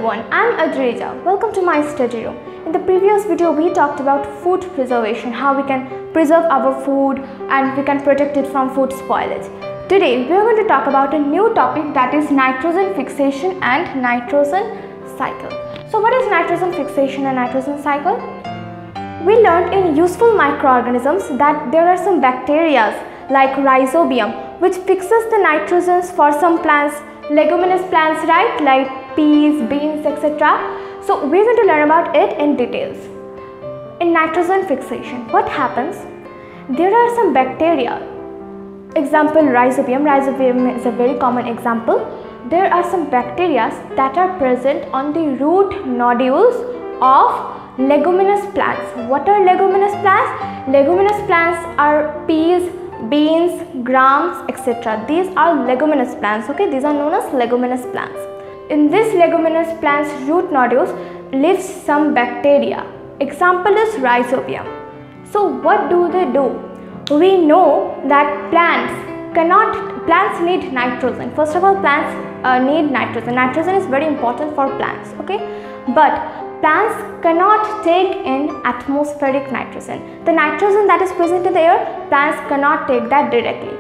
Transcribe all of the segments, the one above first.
everyone, I'm Adrija. Welcome to my study room. In the previous video, we talked about food preservation, how we can preserve our food and we can protect it from food spoilage. Today, we are going to talk about a new topic, that is nitrogen fixation and nitrogen cycle. So what is nitrogen fixation and nitrogen cycle? We learned in useful microorganisms that there are some bacteria like rhizobium which fixes the nitrogens for some plants, leguminous plants, right, like peas, beans, etc. So we're going to learn about it in details. In nitrogen fixation, what happens? There are some bacteria. Example, rhizobium. Rhizobium is a very common example. There are some bacteria that are present on the root nodules of leguminous plants. What are leguminous plants? Leguminous plants are peas, beans, grams, etc. These are leguminous plants. Okay, these are known as leguminous plants. In this leguminous plants root nodules lives some bacteria. Example is rhizobium. So what do? We know that plants need nitrogen. First of all, plants need nitrogen. Nitrogen is very important for plants. Okay, but plants cannot take in atmospheric nitrogen. The nitrogen that is present in the air, plants cannot take that directly.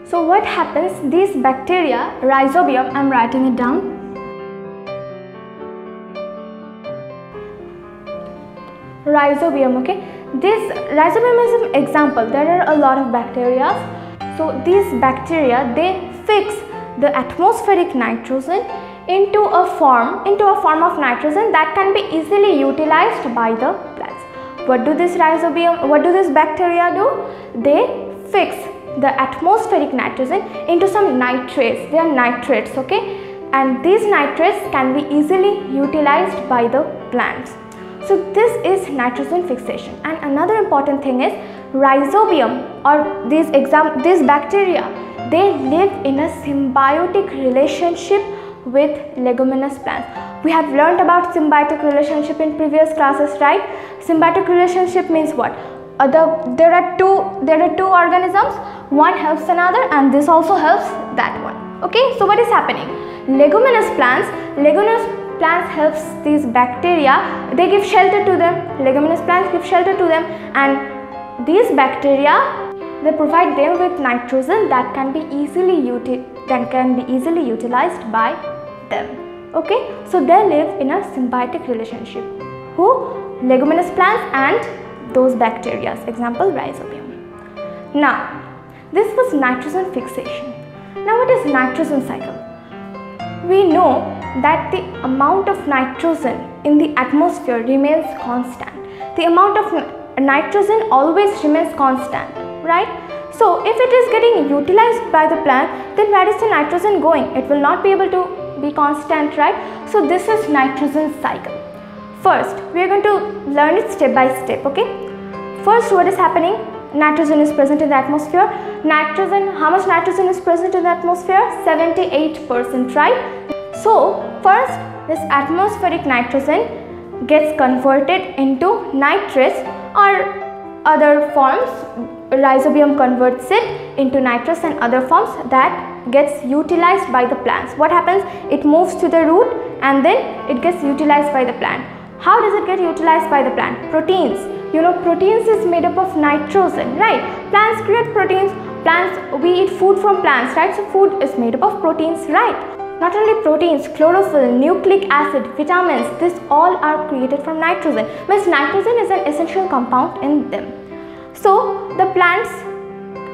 So what happens? These bacteria, rhizobium, I am writing it down. Rhizobium, okay. This rhizobium is an example. There are a lot of bacteria. So these bacteria, they fix the atmospheric nitrogen into a form of nitrogen that can be easily utilized by the plants. What do this bacteria do? They fix the atmospheric nitrogen into some nitrates. They are nitrates, okay, and these nitrates can be easily utilized by the plants. So this is nitrogen fixation. And another important thing is rhizobium or these bacteria, they live in a symbiotic relationship with leguminous plants. We have learned about symbiotic relationship in previous classes, right? Symbiotic relationship means what? There are two organisms, one helps another and this also helps that one. Okay, so what is happening? Leguminous plants helps these bacteria, they give shelter to them. Leguminous plants give shelter to them, and these bacteria, they provide them with nitrogen that can be easily utilized by them. Okay, so they live in a symbiotic relationship. Who? Leguminous plants and those bacteria. Example, rhizobium. Now, this was nitrogen fixation. Now, what is nitrogen cycle? We know that the amount of nitrogen in the atmosphere remains constant. The amount of nitrogen always remains constant, right? So if it is getting utilized by the plant, then where is the nitrogen going? It will not be able to be constant, right? So this is nitrogen cycle. First, we are going to learn it step by step, okay? First, what is happening? Nitrogen is present in the atmosphere. How much nitrogen is present in the atmosphere? 78%, right? So first, this atmospheric nitrogen gets converted into nitrates or other forms. Rhizobium converts it into nitrates and other forms that gets utilized by the plants. What happens? It moves to the root and then it gets utilized by the plant. How does it get utilized by the plant? Proteins. You know, proteins is made up of nitrogen, right? Plants create proteins. We eat food from plants, right? So food is made up of proteins, right? Not only proteins, chlorophyll, nucleic acid, vitamins, this all are created from nitrogen. Means nitrogen is an essential compound in them. So the plants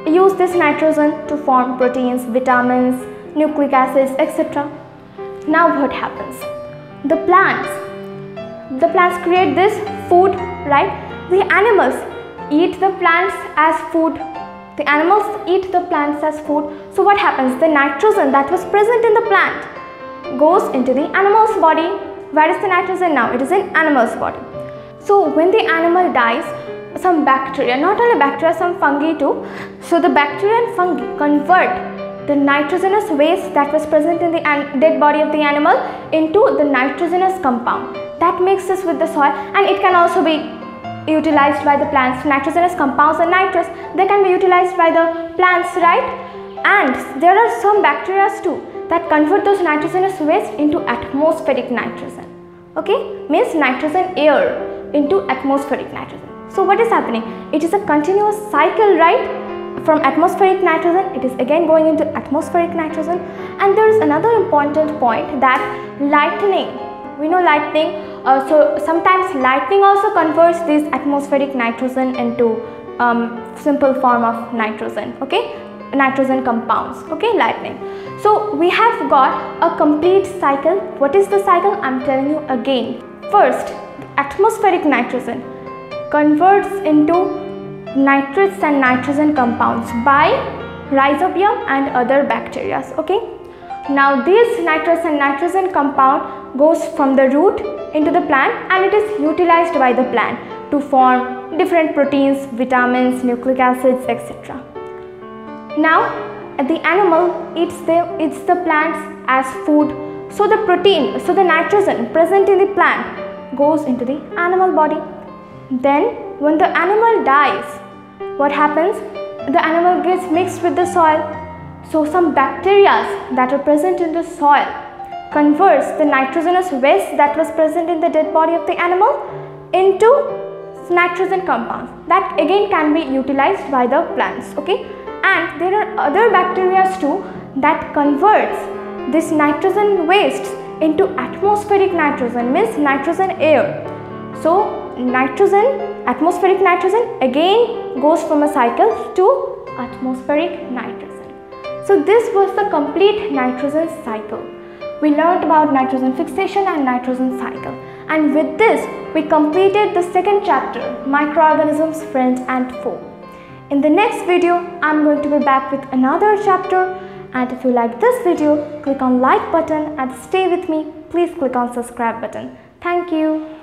use this nitrogen to form proteins, vitamins, nucleic acids, etc. Now what happens? The plants create this food, right? The animals eat the plants as food. The animals eat the plants as food. So what happens? The nitrogen that was present in the plant goes into the animal's body. Where is the nitrogen now? It is in animal's body. So when the animal dies, some bacteria, not only bacteria, some fungi too. So the bacteria and fungi convert the nitrogenous waste that was present in the dead body of the animal into the nitrogenous compound. That mixes with the soil and it can also be utilized by the plants. Nitrogenous compounds and nitrates, they can be utilized by the plants, right? And there are some bacteria too that convert those nitrogenous waste into atmospheric nitrogen. Okay, means nitrogen air into atmospheric nitrogen. So what is happening? It is a continuous cycle, right? From atmospheric nitrogen, it is again going into atmospheric nitrogen. And there is another important point that lightning, we know lightning, so sometimes lightning also converts this atmospheric nitrogen into simple form of nitrogen, okay, nitrogen compounds, okay, lightning. So we have got a complete cycle. What is the cycle? I'm telling you again. First, atmospheric nitrogen converts into nitrates and nitrogen compounds by rhizobium and other bacteria, okay. Now this nitrates and nitrogen compound goes from the root into the plant and it is utilized by the plant to form different proteins, vitamins, nucleic acids, etc. Now the animal eats the plants as food, so the protein, so the nitrogen present in the plant goes into the animal body. Then when the animal dies, what happens? The animal gets mixed with the soil. So some bacteria that are present in the soil converts the nitrogenous waste that was present in the dead body of the animal into nitrogen compounds that again can be utilized by the plants, okay. And there are other bacteria too that converts this nitrogen waste into atmospheric nitrogen, means nitrogen air. So nitrogen, atmospheric nitrogen again goes from a cycle to atmospheric nitrogen. So this was the complete nitrogen cycle. We learned about nitrogen fixation and nitrogen cycle, and with this we completed the second chapter, microorganisms, friend and foe. In the next video I am going to be back with another chapter, and if you like this video, click on like button and stay with me. Please click on subscribe button. Thank you.